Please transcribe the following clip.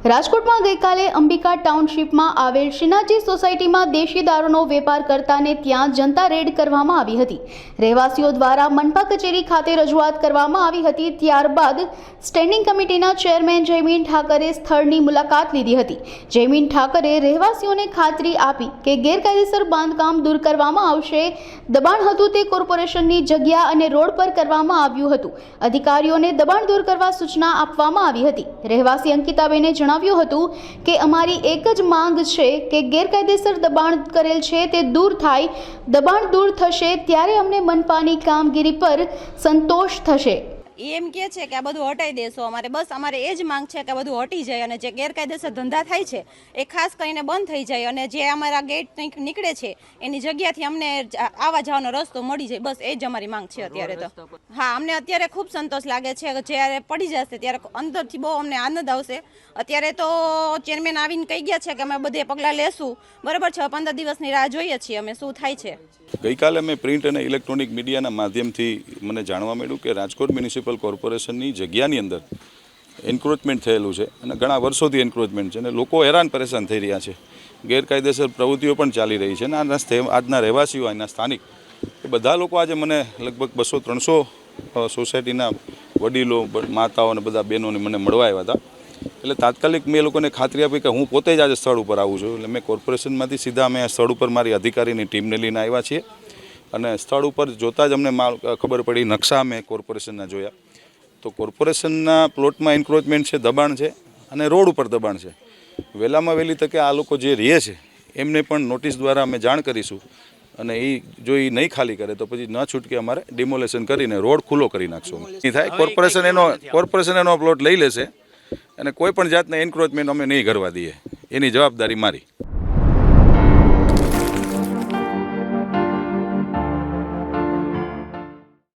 રાજકોટમાં ગઈકાલે અંબિકા ટાઉનશીપમાં આવેલ શ્રીનાથજી સોસાયટીમાં દેશી દારૂનો વેપાર કરતાને ત્યાં જનતા રેડ કરવામાં આવી હતી। રહેવાસીઓ દ્વારા મનપા કચેરી ખાતે રજૂઆત કરવામાં આવી હતી। ત્યારબાદ સ્ટેન્ડિંગ કમિટીના ચેરમેન જયમીન ઠાકરે સ્થળની મુલાકાત લીધી હતી। જયમીન ઠાકરે રહેવાસીઓને ખાતરી આપી કે ગેરકાયદેસર બાંધકામ દૂર કરવામાં આવશે। દબાણ હતું તે કોર્પોરેશનની જગ્યા અને રોડ પર કરવામાં આવ્યું હતું। અધિકારીઓને દબાણ દૂર કરવા સૂચના આપવામાં આવી હતી। રહેવાસી અંકિતાબેને જણાવ્યું હતું કે અમારી એક જ માંગ છે કે ગેરકાયદેસર દબાણ કરેલ છે તે દૂર થાય। દબાણ દૂર થશે ત્યારે અમને મનપાની કામગીરી પર સંતોષ થશે। એમ કે છે કે આ બધું હટાઈ દેશો અમારે એ જ માંગ છે કે આ બધું હટી જાય અને જે ગેરકાયદેસર ધંધા થાય છે એ ખાસ કરીને બંધ થઈ જાય અને જે અમારા ગેટ નીકળે છે એની જગ્યાથી અમને આવવા જવાનો રસ્તો મળી જાય। બસ એ જ અમારી માંગ છે અત્યારે તો। હા, અમને અત્યારે ખૂબ સંતોષ લાગે છે કે જ્યારે પડી જશે ત્યારે અંદરથી બહુ અમને આનંદ આવશે। અત્યારે તો ચેરમેન આવીને કહી ગયા છે કે અમે બધે પગલાં લેશું, બરાબર છે। 15 દિવસની રાહ જોઈએ છીએ અમે શું થાય છે। ગઈકાલે મેં પ્રિન્ટ અને ઇલેક્ટ્રોનિક મીડિયાના માધ્યમથી મને જાણવા મળ્યું કે રાજકોટ મ્યુનિસિપલ કોર્પોરેશનની જગ્યાની અંદર એન્ક્રોચમેન્ટ થયેલું છે અને ઘણા વર્ષોથી એન્ક્રોચમેન્ટ છે અને લોકો હેરાન પરેશાન થઈ રહ્યા છે। ગેરકાયદેસર પ્રવૃત્તિઓ પણ ચાલી રહી છે અને આજના રહેવાસીઓ અહીંના સ્થાનિક એ બધા લોકો આજે મને લગભગ 200-300 સોસાયટીના વડીલો, માતાઓ અને બધા બહેનોને મને મળવા આવ્યા હતા। એટલે તાત્કાલિક મેં લોકોને ખાતરી આપી કે હું પોતે જ આજે સ્થળ ઉપર આવું છું। એટલે મેં કોર્પોરેશનમાંથી સીધા અમે સ્થળ ઉપર મારી અધિકારીની ટીમને લઈને આવ્યા છીએ અને સ્થળ ઉપર જોતાં જ અમને ખબર પડી, નકશા અમે કોર્પોરેશનના જોયા તો કોર્પોરેશનના પ્લોટમાં એન્ક્રોચમેન્ટ છે, દબાણ છે અને રોડ ઉપર દબાણ છે। વહેલામાં વહેલી તકે આ લોકો જે રહે છે એમને પણ નોટિસ દ્વારા અમે જાણ કરીશું અને એ જો એ નહીં ખાલી કરે તો પછી ન છૂટકે અમારે ડિમોલેશન કરીને રોડ ખુલ્લો કરી નાખશું। નહીં થાય કોર્પોરેશન એનો પ્લોટ લઈ લેશે અને કોઈ પણ જાતના એન્ક્રોચમેન્ટ અમે નહીં કરવા દઈએ, એની જવાબદારી મારી।